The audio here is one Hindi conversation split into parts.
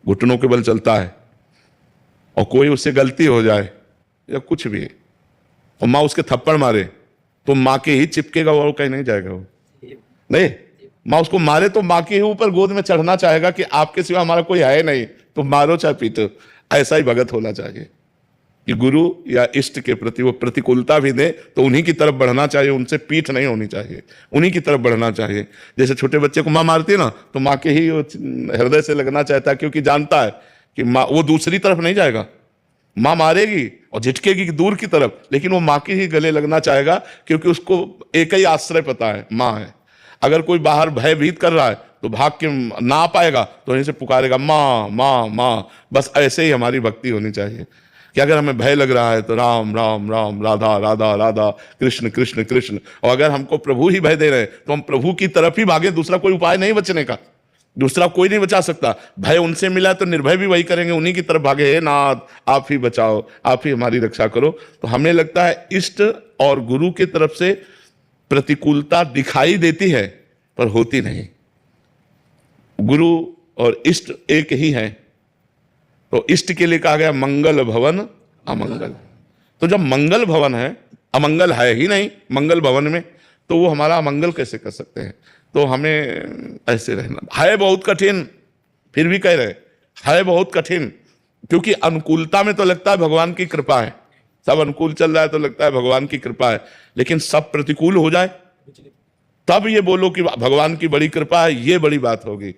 घुटनों के बल चलता है, और कोई उससे गलती हो जाए या कुछ भी और माँ उसके थप्पड़ मारे तो माँ के ही चिपकेगा, वो कहीं नहीं जाएगा। वो नहीं, माँ उसको मारे तो माँ के ही ऊपर गोद में चढ़ना चाहेगा कि आपके सिवा हमारा कोई है नहीं, तो मारो चाहे पीटो। ऐसा ही भगत होना चाहिए कि गुरु या इष्ट के प्रति वो प्रतिकूलता भी दे तो उन्हीं की तरफ बढ़ना चाहिए, उनसे पीठ नहीं होनी चाहिए, उन्हीं की तरफ बढ़ना चाहिए। जैसे छोटे बच्चे को माँ मारती है ना, तो माँ के ही हृदय से लगना चाहता है, क्योंकि जानता है कि माँ वो दूसरी तरफ नहीं जाएगा। माँ मारेगी और झिटकेगी दूर की तरफ, लेकिन वो माँ के ही गले लगना चाहेगा, क्योंकि उसको एक ही आश्रय पता है, माँ है। अगर कोई बाहर भयभीत कर रहा है तो भाग के ना आ पाएगा, तो यहीं से पुकारेगा माँ माँ माँ। बस ऐसे ही हमारी भक्ति होनी चाहिए कि अगर हमें भय लग रहा है तो राम राम राम, राधा राधा राधा, कृष्ण कृष्ण कृष्ण। और अगर हमको प्रभु ही भय दे रहे हैं तो हम प्रभु की तरफ ही भागे, दूसरा कोई उपाय नहीं बचने का, दूसरा कोई नहीं बचा सकता। भय उनसे मिला तो निर्भय भी वही करेंगे, उन्हीं की तरफ भागे, हे नाथ आप ही बचाओ, आप ही हमारी रक्षा करो। तो हमें लगता है इष्ट और गुरु की तरफ से प्रतिकूलता दिखाई देती है पर होती नहीं। गुरु और इष्ट एक ही है। तो इष्ट के लिए कहा गया मंगल भवन अमंगल। तो जब मंगल भवन है, अमंगल है ही नहीं मंगल भवन में, तो वो हमारा अमंगल कैसे कर सकते हैं। तो हमें ऐसे रहना है। बहुत कठिन, फिर भी कह रहे है बहुत कठिन, क्योंकि अनुकूलता में तो लगता है भगवान की कृपा है, सब अनुकूल चल रहा है तो लगता है भगवान की कृपा है, लेकिन सब प्रतिकूल हो जाए तब ये बोलो कि भगवान की बड़ी कृपा है, ये बड़ी बात होगी।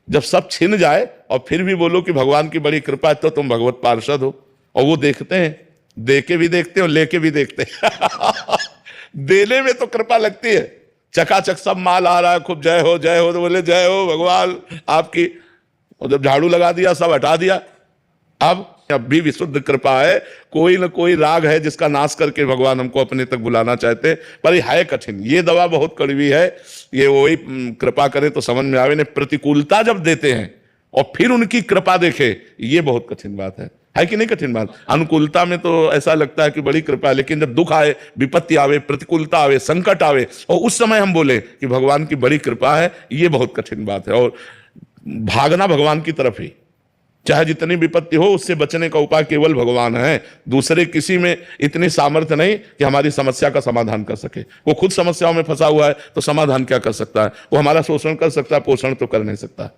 जब सब छिन जाए और फिर भी बोलो कि भगवान की बड़ी कृपा है, तो तुम भगवत पार्षद हो। और वो देखते हैं, दे के भी देखते हैं और लेके भी देखते हैं। देने में तो कृपा लगती है, चकाचक सब माल आ रहा है, खूब जय हो तो बोले जय हो भगवान आपकी। और जब झाड़ू लगा दिया, सब हटा दिया, अब भी विशुद्ध कृपा है, कोई ना कोई राग है जिसका नाश करके भगवान हमको अपने तक बुलाना चाहते। पर ये है कठिन, ये दवा बहुत कड़वी है, ये वही कृपा करे तो समझ में आवे। ने प्रतिकूलता जब देते हैं और फिर उनकी कृपा देखे, ये बहुत कठिन बात है कि नहीं कठिन बात। अनुकूलता में तो ऐसा लगता है कि बड़ी कृपा है, लेकिन जब दुख आए, विपत्ति आवे, प्रतिकूलता आवे, संकट आवे, और उस समय हम बोले कि भगवान की बड़ी कृपा है, ये बहुत कठिन बात है। और भागना भगवान की तरफ ही, चाहे जितनी विपत्ति हो, उससे बचने का उपाय केवल भगवान है। दूसरे किसी में इतनी सामर्थ्य नहीं कि हमारी समस्या का समाधान कर सके। वो खुद समस्याओं में फंसा हुआ है तो समाधान क्या कर सकता है। वो हमारा शोषण कर सकता है, पोषण तो कर नहीं सकता।